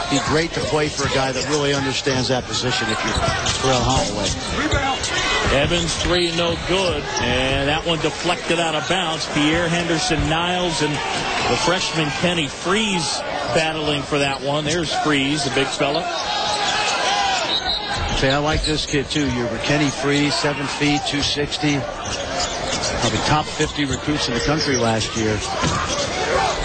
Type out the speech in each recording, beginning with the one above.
be great to play for a guy that really understands that position if you're Terrell Holloway. Evans 3, no good. And that one deflected out of bounds. Pierre Henderson-Niles and the freshman Kenny Freeze battling for that one. There's Freeze, the big fella. Say, I like this kid too. Kenny Freeze, 7 feet, 260. Probably top 50 recruits in the country last year.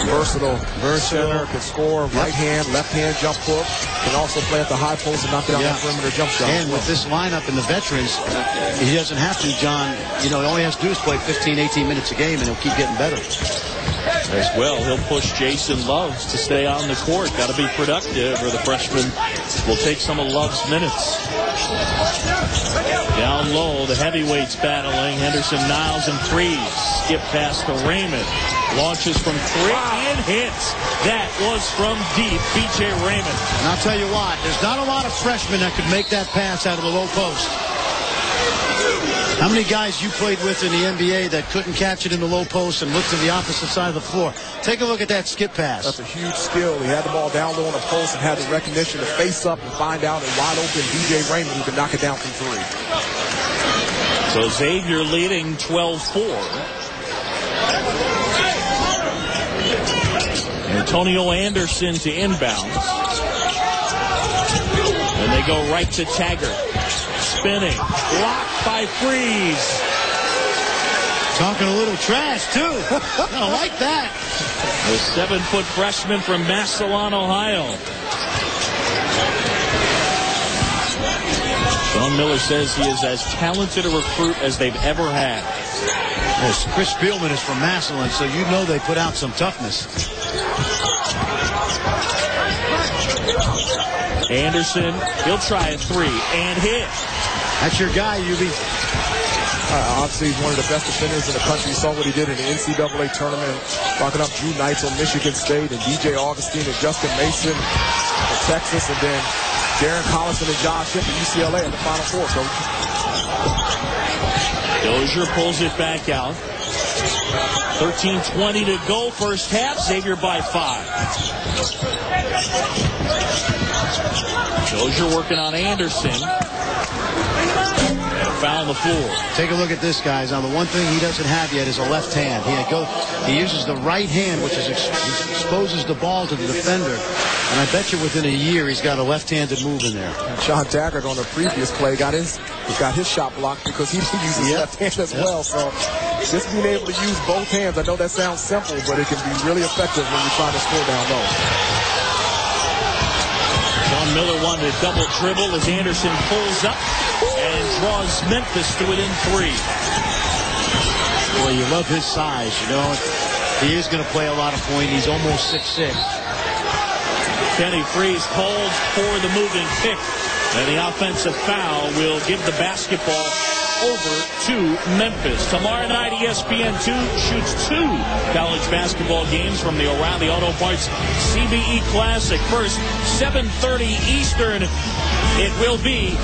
Versatile. Center, can score right hand, left hand jump hook. Can also play at the high post and knock down that perimeter jump shot. And with this lineup and the veterans, he doesn't have to, John. All he has to do is play 15, 18 minutes a game, and he'll keep getting better. As well, he'll push Jason Loves to stay on the court. Got to be productive, or the freshman will take some of Love's minutes. Down low, the heavyweights battling. Henderson-Niles and Freeze. Skip pass to Raymond. Launches from 3 and hits. That was from deep, B.J. Raymond. And I'll tell you what, there's not a lot of freshmen that could make that pass out of the low post. How many guys you played with in the NBA that couldn't catch it in the low post and looked to the opposite side of the floor? Take a look at that skip pass. That's a huge skill. He had the ball down low on the post and had the recognition to face up and find out a wide open B.J. Raymond who can knock it down from 3. So Xavier leading 12-4. Antonio Anderson to inbounds. And they go right to Taggart. Spinning. Blocked by Freeze. Talking a little trash, too. I like that. The 7-foot freshman from Massillon, Ohio. Sean Miller says he is as talented a recruit as they've ever had. Yes, Chris Spielman is from Massillon, so you know they put out some toughness. Anderson, he'll try a 3 and hit. That's your guy, UB. Obviously, he's one of the best defenders in the country. You saw what he did in the NCAA tournament, locking up Drew Knights on Michigan State, and DJ Augustine and Justin Mason from Texas, and then Darren Collison and Josh Hipp at UCLA in the Final Four, Coach. Dozier pulls it back out. 13:20 to go, first half. Xavier by 5. Dozier working on Anderson. And foul on the floor. Take a look at this, guys. Now, the one thing he doesn't have yet is a left hand. He uses the right hand, which exposes the ball to the defender. And I bet you within a year he's got a left-handed move in there. And Sean Taggart on the previous play got his shot blocked because he uses his left hand as well. So just being able to use both hands, I know that sounds simple, but it can be really effective when you're trying to score down low. Sean Miller wanted a double dribble as Anderson pulls up and draws Mempis to within 3. Boy, you love his size, He is going to play a lot of point. He's almost 6'6". Kenny Freeze called for the moving pick, and the offensive foul will give the basketball over to Mempis. Tomorrow night, ESPN2 shoots 2 college basketball games from the O'Reilly Auto Parts CBE Classic. First, 7:30 Eastern, it will be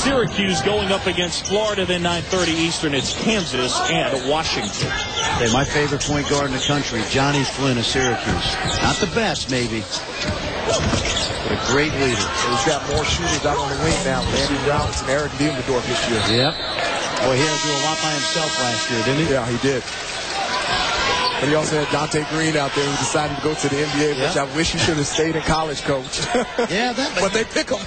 Syracuse going up against Florida. Then 9:30 Eastern, it's Kansas and Washington. Hey, my favorite point guard in the country, Johnny Flynn of Syracuse. Not the best, maybe, but a great leader. So he's got more shooters out on the wing now. Andy Rounds and Eric Diemendorf this year. Yep. Boy, he had to do a lot by himself last year, didn't he? Yeah, he did. But he also had Dante Green out there who decided to go to the NBA, which I wish he should have stayed in college, Coach. Yeah, but they pick him.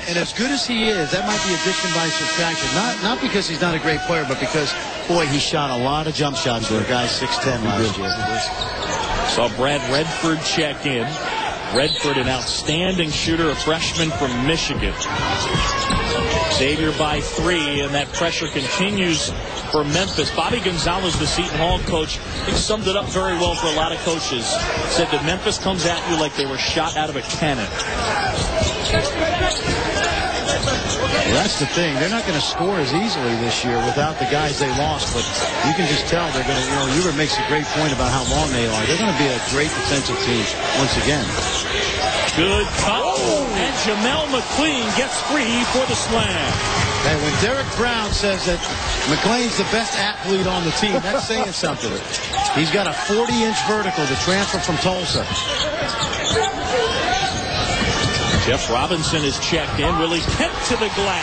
and as good as he is, that might be addition by subtraction. Not because he's not a great player, but because, boy, he shot a lot of jump shots for a guy 6'10" last year. Saw Brad Redford check in. Redford, an outstanding shooter, a freshman from Michigan. Xavier by 3, and that pressure continues for Mempis. Bobby Gonzalez, the Seton Hall coach, he summed it up very well for a lot of coaches. Said that Mempis comes at you like they were shot out of a cannon. Well, that's the thing. They're not going to score as easily this year without the guys they lost, but you can just tell they're going to, Hubert makes a great point about how long they are. They're going to be a great defensive team once again. Good cut. And Jamel McLean gets free for the slam. Hey, when Derek Brown says that McLean's the best athlete on the team, that's saying something. He's got a 40-inch vertical, the transfer from Tulsa. Jeff Robinson is checked in. Willie Kent to the glass.